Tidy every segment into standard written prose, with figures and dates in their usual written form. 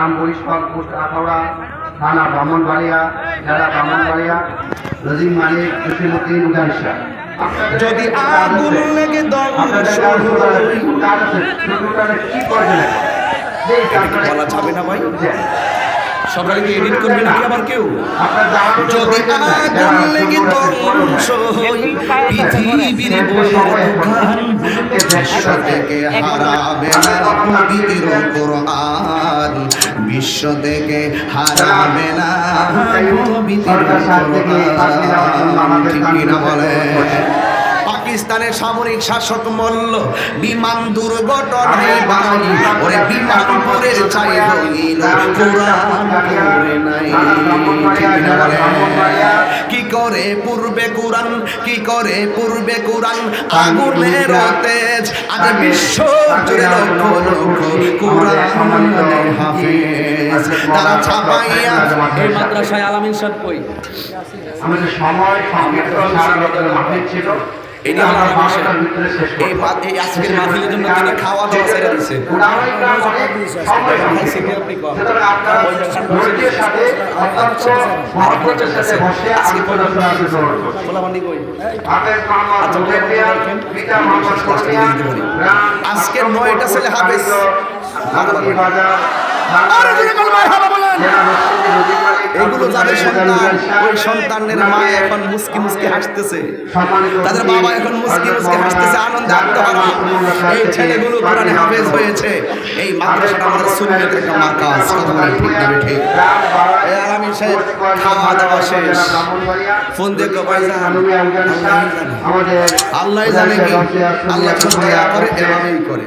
গ্রাম Barishal post Akhaura থানা ব্রাহ্মণবাড়িয়া জেলা ব্রাহ্মণবাড়িয়া নজিম মালিক জসিমউদ্দিন উদানিশা। যদি আগুন লেগে ধ্বংস বলা যাবে না ভাই, সকালে কি এডিট করবে নাকি আবার কেউ? যদি আগুন লেগে ধ্বংস হই পৃথিবীর বয়ান বিশ্ব থেকে হারাবে না পবিত্র কোরআন, বিশ্ব থেকে হারাবে না পবিত্র কোরআন। ঠিক কিনা বলে? পাকিস্তানের সামরিক শাসক মল্ল বিমান দুর্ঘটনায় ভাই ওরে বিমানপুরের চাই হইল কোরআন করে নাই। কি করে পূর্বে কোরআন, কি করে পূর্বে কোরআন আগুনের তেজ আজ বিশ্ব জুড়ে লক্ষ লক্ষ কোরআন হাফেজ তারা ছাপাইয়া। এই মাদ্রাসায় আলামিন সাহেব কই? আমাদের সময় সংক্ষিপ্ত সারা বছর মাহফিল ছিল। এই আজকের মাহফিলের জন্য তিনি খাওয়া দাওয়া ছেড়ে দিচ্ছে। আজকের 9টা ছেলে হাফেজ। এগুলো যাদের সন্তান, ওই সন্তানের মা এখন মুস্কি মুস্কি হাসতেছে, তাদের বাবা এখন মুস্কি মুস্কি হাসতেছে, আনন্দে আত্মহারা। এই ছেলেগুলো কোরআনে হাফেজ হয়েছে। এই মাদ্রাসাটা আমাদের সুন্নতের একটা মার্কাজ। কথা বলেন ঠিক না ঠিক? এই আলামিন সাহেব খাওয়া দাওয়া শেষ, ফোন দিয়ে ভাইজান আল্লাহ জানে কি আল্লাহ দয়া করে এভাবেই করে।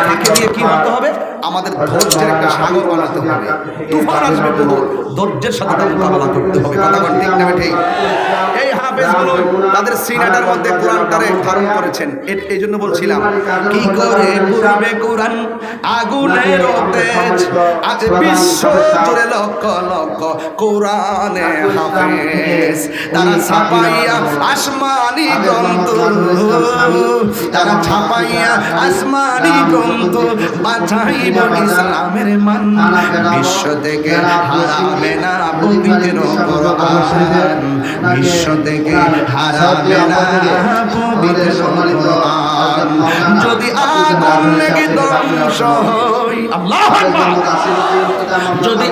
তাকে দিয়ে কি হতে হবে? আমাদের ধৈর্যের একটা সাগর বানাতে হবে। তুফান আসবে বহু, ধৈর্যের সাথে তার মোকাবেলা করতে হবে। কথা বলেন ঠিক না ঠিক? এই হাফেজগুলো তাদের সিনাটার মধ্যে কোরআনটারে ধারণ করেছেন। এই জন্য বলছিলাম কি করে পূর্বে কোরআন আগুনের তেজ আজ বিশ্ব জুড়ে লক্ষ লক্ষ কোরআনে হাফেজ তারা ছাপাইয়া আসমানি গ্রন্থ, তারা ছাপাইয়া আসমানি গ্রন্থ বাঁচাইব ইসলামের মান, বিশ্ব থেকে হারাবে না পবিত্র কোরআন, বিশ্ব থেকে হারাবে না পবিত্র কোরআন। যদি আগুন লেগে ধ্বংস হই, আল্লাহু আকবার, যদি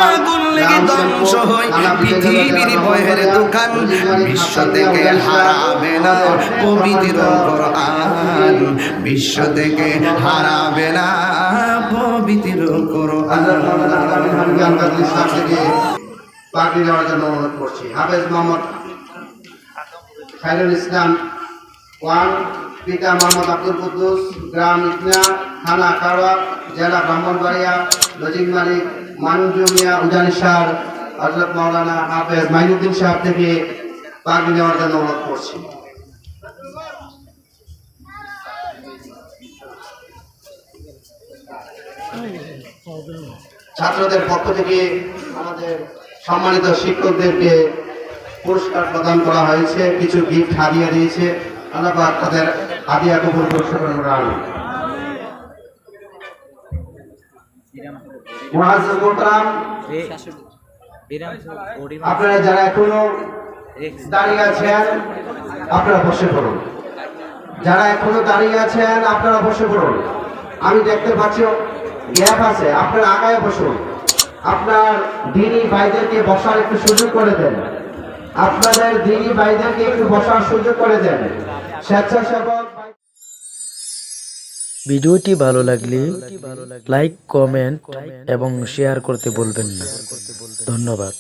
আগুন লেগে ধ্বংস হই পৃথিবীর বহের দোকান, বিশ্ব থেকে হারাবে না পবিত্র কোরআন, বিশ্ব থেকে হারাবে না পবিত্র কোরআন। পাগড়ি দেওয়ার জন্য অনুরোধ করছি। হাফেজ মোহাম্মদ খায়রুল ইসলাম ওয়ান, পিতা মোহাম্মদ আব্দুল কুদ্দুস, গ্রাম ইতনা, থানা কারওয়া, জেলা ব্রাহ্মণবাড়িয়া, নজিম মালিক মানুজুমিয়া উজানিসার হযরত মাওলানা হাফেজ মাইনুদ্দিন সাহেব থেকে পাগড়ি দেওয়ার জন্য অনুরোধ করছি। ছাত্রদের পক্ষ থেকে আমাদের সম্মানিত শিক্ষকদেরকে পুরস্কার প্রদান করা হয়েছে, কিছু গিফট হাদিয়া দিয়েছে। আল্লাহ পাক তাদের হাদিয়া কবুল করুন। আপনারা যারা এখনো দাঁড়িয়ে আছেন আপনারা বসে পড়ুন, যারা এখনো দাঁড়িয়ে আছেন আপনারা বসে পড়ুন। আমি দেখতে পাচ্ছি গ্যাপ আছে, আপনারা আগায় বসুন। আপনার দিনী ভাইদেরকে বসার একটু সুযোগ করে দেন, আপনাদের দিনী ভাইদেরকে একটু বসার সুযোগ করে দেন। স্বেচ্ছাসেবক ভিডিওটি ভালো লাগলে লাইক, কমেন্ট এবং শেয়ার করতে বলবেন না। ধন্যবাদ।